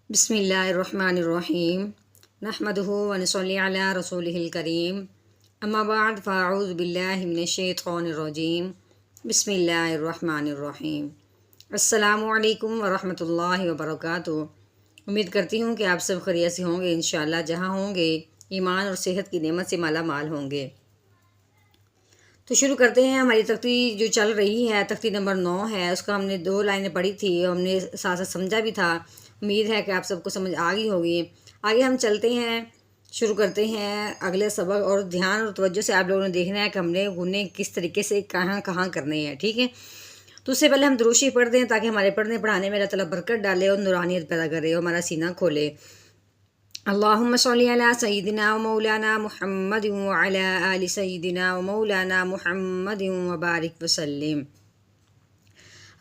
بسم اللہ الرحمن الرحیم نحمدہ ونصلی علی رسولہ الکریم اما بعد فاعوذ باللہ من الشیطان الرجیم بسم اللہ الرحمن الرحیم السلام علیکم ورحمۃ اللہ وبرکاتہ۔ امید کرتی ہوں کہ آپ سب خیریت سے ہوں گے، انشاءاللہ جہاں ہوں گے ایمان اور صحت کی نعمت سے مالا مال ہوں گے۔ تو شروع کرتے ہیں۔ ہماری تختی جو چل رہی ہے تختی نمبر 9 ہے، اس کا ہم نے 2 لائنیں پڑھی تھی اور ہم نے ساتھ ساتھ سمجھا بھی تھا۔ امید ہے کہ آپ سب کو سمجھ آ گئی ہوگی۔ آگے ہم چلتے ہیں، شروع کرتے ہیں اگلے سبق، اور دھیان اور توجہ سے آپ لوگوں نے دیکھنا ہے کہ ہم نے غنّے کس طریقے سے کہاں کہاں کرنے ہیں، ٹھیک ہے؟ تو اس سے پہلے ہم دروشی پڑھ دیں تاکہ ہمارے پڑھنے پڑھانے میں اللہ تعالیٰ برکت ڈالے اور نورانیت پیدا کرے اور ہمارا سینہ کھولے۔ اللہم صلی علی سیدنا و مولانا محمد وعلی آل سیدنا و مولانا محمد وبارک وسلم۔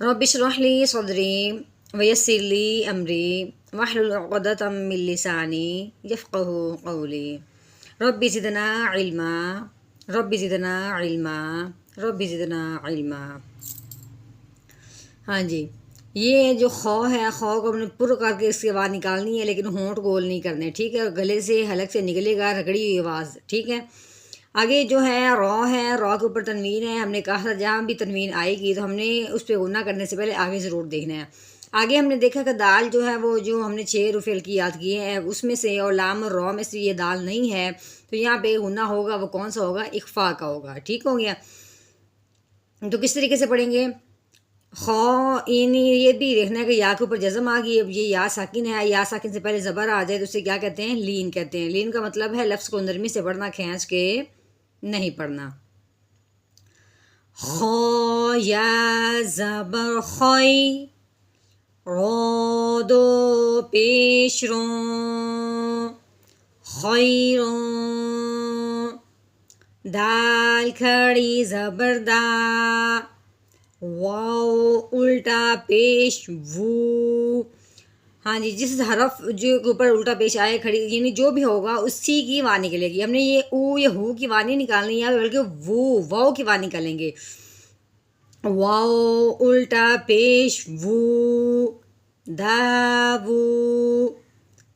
رب اشرح لی صدری ویسر لی امری واحلل عقدۃ من لسانی یفقہوا قولی۔ رب زدنا علما، رب زدنا علما، رب زدنا علما۔ ہاں جی، یہ جو خو ہے، خو کو ہم نے پر کر کے اس کی آواز نکالنی ہے، لیکن ہونٹ گول نہیں کرنے، ٹھیک ہے؟ گلے سے حلق سے نکلے گا رگڑی ہوئی آواز، ٹھیک ہے؟ آگے جو ہے رو ہے، رو کے اوپر تنوین ہے۔ ہم نے کہا تھا جہاں بھی تنوین آئے گی تو ہم نے اس پہ غنہ کرنے سے پہلے آگے ضرور دیکھنا ہے۔ آگے ہم نے دیکھا کہ دال جو ہے وہ جو ہم نے 6 حروف ہلکی یاد کیے ہیں اس میں سے، اور لام اور رو میں سے یہ دال نہیں ہے، تو یہاں پہ غنہ ہوگا وہ کون سا ہوگا؟ اخفا کا ہوگا، ٹھیک ہو گیا؟ تو کس طریقے سے پڑھیں گے؟ خو یہ بھی دیکھنا ہے کہ یا کے اوپر جزم آ گئی، اب یہ یا ساکن ہے، یا ساکن سے پہلے زبر آ جائے تو اسے کیا کہتے ہیں؟ لین کہتے ہیں۔ لین کا مطلب ہے لفظ کو نرمی سے پڑھنا، کھینچ کے نہیں پڑھنا۔ خو یا زبر خوئی، رو دو پیش رو خیروں، دال کھڑی زبر دا، واو الٹا پیش وو۔ ہاں جی، جس حرف جو اوپر الٹا پیش آئے کھڑی، یعنی جو بھی ہوگا اسی کی وان نکلے گی۔ ہم نے یہ او یا ہو کی وان نہیں نکالنی ہے، بلکہ واو کی وان نکالیں گے۔ واو الٹا پیش وو، دا وو،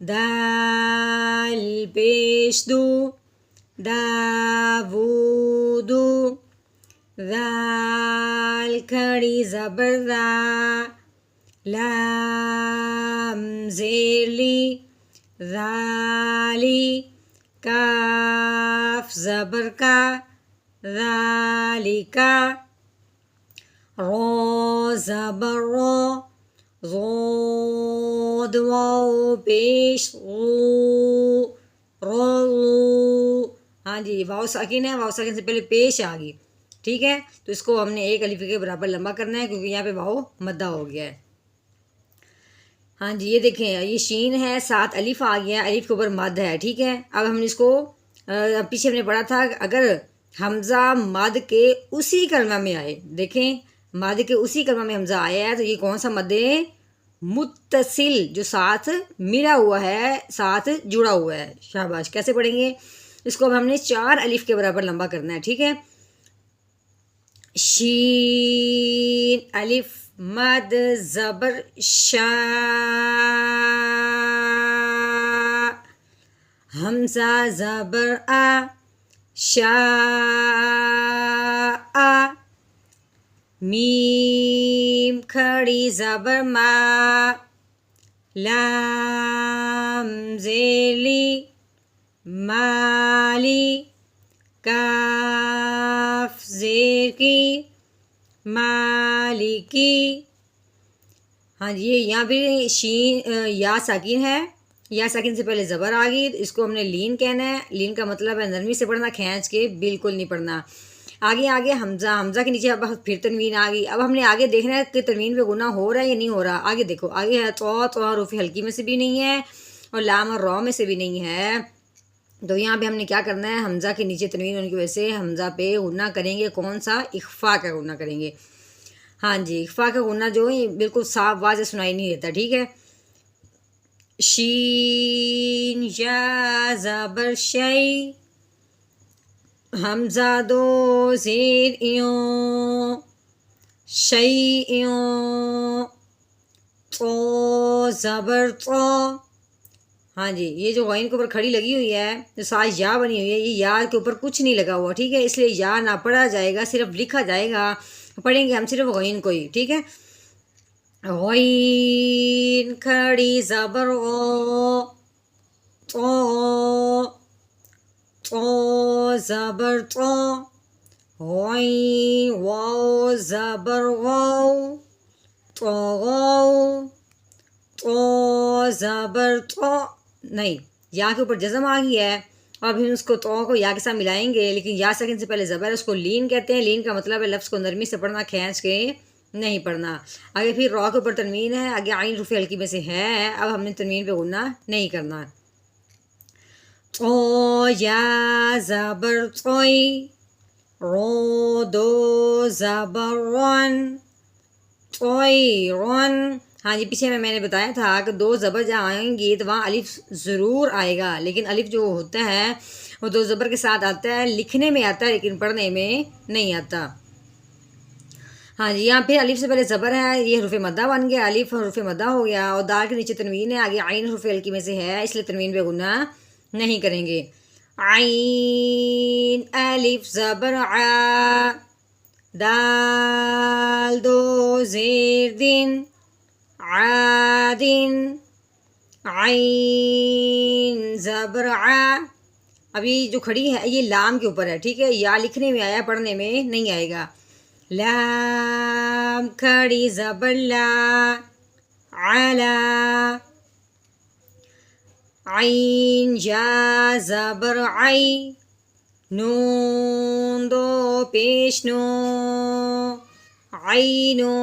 دال پیش دو، دا وو دو، ذال کھڑی زبر دا، لام زیر لی، ذالی، کاف زبر کا، ذالکا، رو زبر رو، ضاد واو پیش غو، رو۔ ہاں جی، واو ساکن ہے، واو ساکن سے پہلے پیش آ گئی، ٹھیک ہے؟ تو اس کو ہم نے 1 الف کے برابر لمبا کرنا ہے کیونکہ یہاں پہ واو مدہ ہو گیا ہے۔ ہاں جی، یہ دیکھیں، یہ شین ہے، 7 الف آ گیا، الف کے اوپر مد ہے، ٹھیک ہے؟ اب ہم نے اس کو پیچھے ہم نے پڑھا تھا اگر حمزہ مد کے اسی کلمہ میں آئے، دیکھیں مد کے اسی کلمہ میں حمزہ آیا ہے تو یہ کون سا مد ہے؟ متصل، جو ساتھ ملا ہوا ہے، ساتھ جڑا ہوا ہے۔ شاباش، کیسے پڑھیں گے اس کو؟ اب ہم نے 4 الف کے برابر لمبا کرنا ہے، ٹھیک ہے؟ شین الف مد زبر شا، حمزہ زبر آ، شا آ، میم کھڑی زبر ما، لام زیلی، مالی، کاف زیر کی، مالکی۔ ہاں جی، یہاں پہ شین یا ساکن ہے، یا ساکن سے پہلے زبر آ گئی، اس کو ہم نے لین کہنا ہے۔ لین کا مطلب ہے نرمی سے پڑھنا، کھینچ کے بالکل نہیں پڑھنا۔ آگے حمزہ کے نیچے اب پھر تنوین آ گئی۔ اب ہم نے آگے دیکھنا ہے کہ تنوین پہ غنہ ہو رہا ہے یا نہیں ہو رہا۔ آگے دیکھو، آگے ہے تو حروف ہلکی میں سے بھی نہیں ہے اور لام اور رو میں سے بھی نہیں ہے، تو یہاں پہ ہم نے کیا کرنا ہے؟ حمزہ کے نیچے تنوین ہونے کی وجہ سے حمزہ پہ غنہ کریں گے، کون سا؟ اخفا کا غنہ کریں گے۔ ہاں جی، اخفا کا غنہ جو ہے بالکل صاف واضح سنائی نہیں دیتا، ٹھیک ہے؟ شین یا زبر شی، حمزہ 2 زیر ایوں، شیئوں، تو زبر تو. ہاں جی، یہ جو غین کے اوپر کھڑی لگی ہوئی ہے، جو ساتھ یا بنی ہوئی ہے، یہ یا کے اوپر کچھ نہیں لگا ہوا، ٹھیک ہے، اس لیے یا نہ پڑھا جائے گا، صرف لکھا جائے گا. پڑھیں گے ہم صرف غین کو ہی، ٹھیک ہے. غین کھڑی زبر غو، تو تو زبر تو. غین واو زبر غو، تو غو، تو زبر تو. نہیں، یا کے اوپر جزم آ گئی ہے، اب ہم اس کو تو کو یا کے ساتھ ملائیں گے، لیکن یا ساکن سے پہلے زبر ہے، اس کو لین کہتے ہیں. لین کا مطلب ہے لفظ کو نرمی سے پڑھنا، کھینچ کے نہیں پڑھنا. آگے پھر را کے اوپر تنوین ہے، آگے عین حرف ہلکی میں سے ہے، اب ہم نے تنوین پہ غنہ نہیں کرنا. تو یا زبر توئی، رو دو زبر رون، توئی رون. ہاں جی، پیچھے میں نے بتایا تھا کہ دو زبر جہاں آئیں گی تو وہاں الف ضرور آئے گا، لیکن الف جو ہوتا ہے وہ دو زبر کے ساتھ آتا ہے، لکھنے میں آتا ہے لیکن پڑھنے میں نہیں آتا. ہاں جی، یہاں پھر الف سے پہلے زبر ہے، یہ حرف مدہ بن گیا، الف حرف مدہ ہو گیا، اور دال کے نیچے تنوین ہے، آگے عین حرف ہلکی میں سے ہے، اس لیے تنوین پہ غنہ نہیں کریں گے. عین الف زبر ع، دال دو زیر دن، عادن. عین زبر ع. ابھی جو کھڑی ہے یہ لام کے اوپر ہے، ٹھیک ہے، یا لکھنے میں آیا، پڑھنے میں نہیں آئے گا. لام کھڑی زبر لا، علا. عین یا زبر عی، نون دو پیش نو، عینو.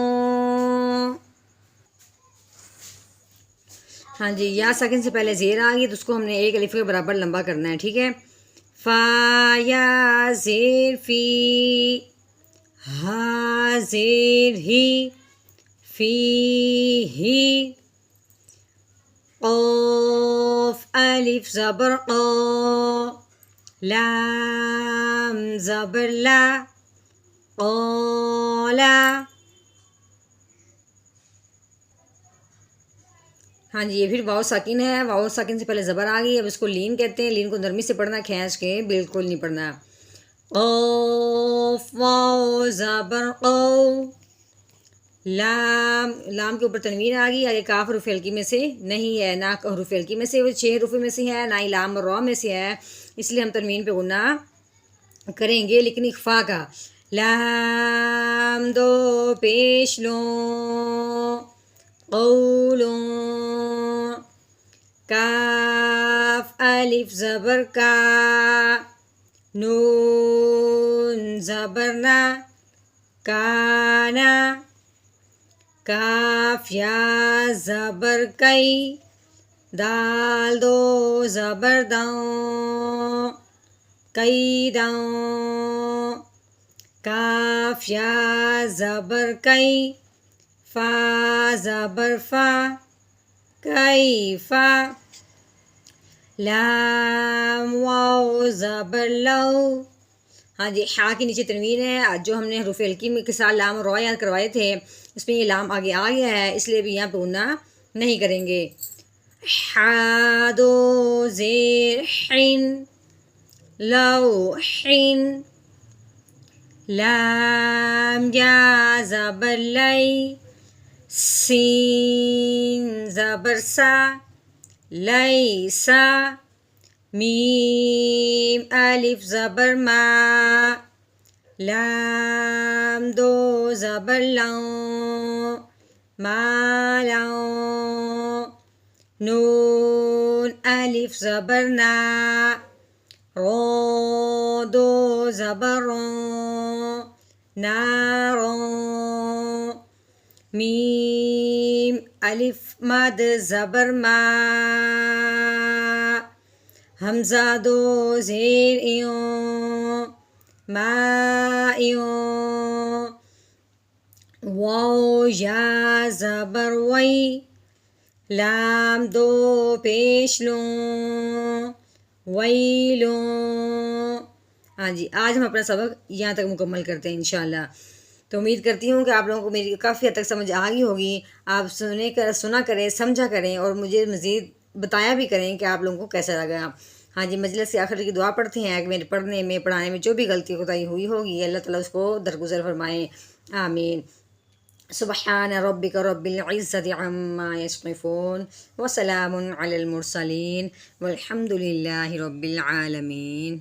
ہاں جی، یا ساکن سے پہلے زیر آ گئی تو اس کو ہم نے ایک الف کے برابر لمبا کرنا ہے، ٹھیک ہے. فا یا زیر فی، ہا زیر ہی، فی ہی. قاف الف زبر قا، لام زبر لا، قالا. ہاں جی، یہ پھر واو ساکن ہے، واو ساکن سے پہلے زبر آ گئی، اب اس کو لین کہتے ہیں، لین کو نرمی سے پڑھنا، کھینچ کے بالکل نہیں پڑھنا. قاف واو زبر قو، لام، لام کے اوپر تنوین آ گئی، آگے کاف حرف ہلکی میں سے نہیں ہے، نہ حرف ہلکی میں سے، وہ 6 حروف میں سے ہے، نہ ہی لام اور را میں سے ہے، اس لیے ہم تنوین پہ غنہ کریں گے، لیکن اخفا کا. لام دو پیش لو، قولو. کاف الف زبر کا، نون زبر نا، کانا. کاف یا زبر کئی، دال دو زبر داؤں، کئی داؤں. کاف یا زبر کئی، فا زبر فا، کئی فا. لام واو زبر لو. ہاں جی، ہا کے نیچے تنوین ہے، جو ہم نے حروف ہلکی کے ساتھ لام اور را یاد کروائے تھے، اس میں یہ لام آگے آ گیا ہے، اس لیے بھی یہاں پہ غنہ نہیں کریں گے. ہا دو زیر حن، لو حن. لام یا زبر لئی، سین زبر سا، لئی سا. میم الف زبر ما، لام دو زبر لوں، مالوں. نون الف زبر نا، رو دو زبر روں، ناروں. میم الف مد زبر ما، حمزہ دو زیر ایوں، مائیوں. واو یا زبر وئی، لام دو پیش لوں، ویلوں. ہاں جی، آج ہم اپنا سبق یہاں تک مکمل کرتے ہیں انشاءاللہ. تو امید کرتی ہوں کہ آپ لوگوں کو میری کافی حد تک سمجھ آ گئی ہوگی. آپ سنا کریں، سمجھا کریں اور مجھے مزید بتایا بھی کریں کہ آپ لوگوں کو کیسا لگا. ہاں جی، مجلس سے آخر کی دعا پڑھتے ہیں کہ میرے پڑھانے میں جو بھی غلطی کوتاہی ہوئی ہوگی اللہ تعالیٰ اس کو درگزر فرمائیں. آمین. سبحان ربک رب العزت عما یصفون وسلام علی المرسلین والحمد للہ رب العالمین.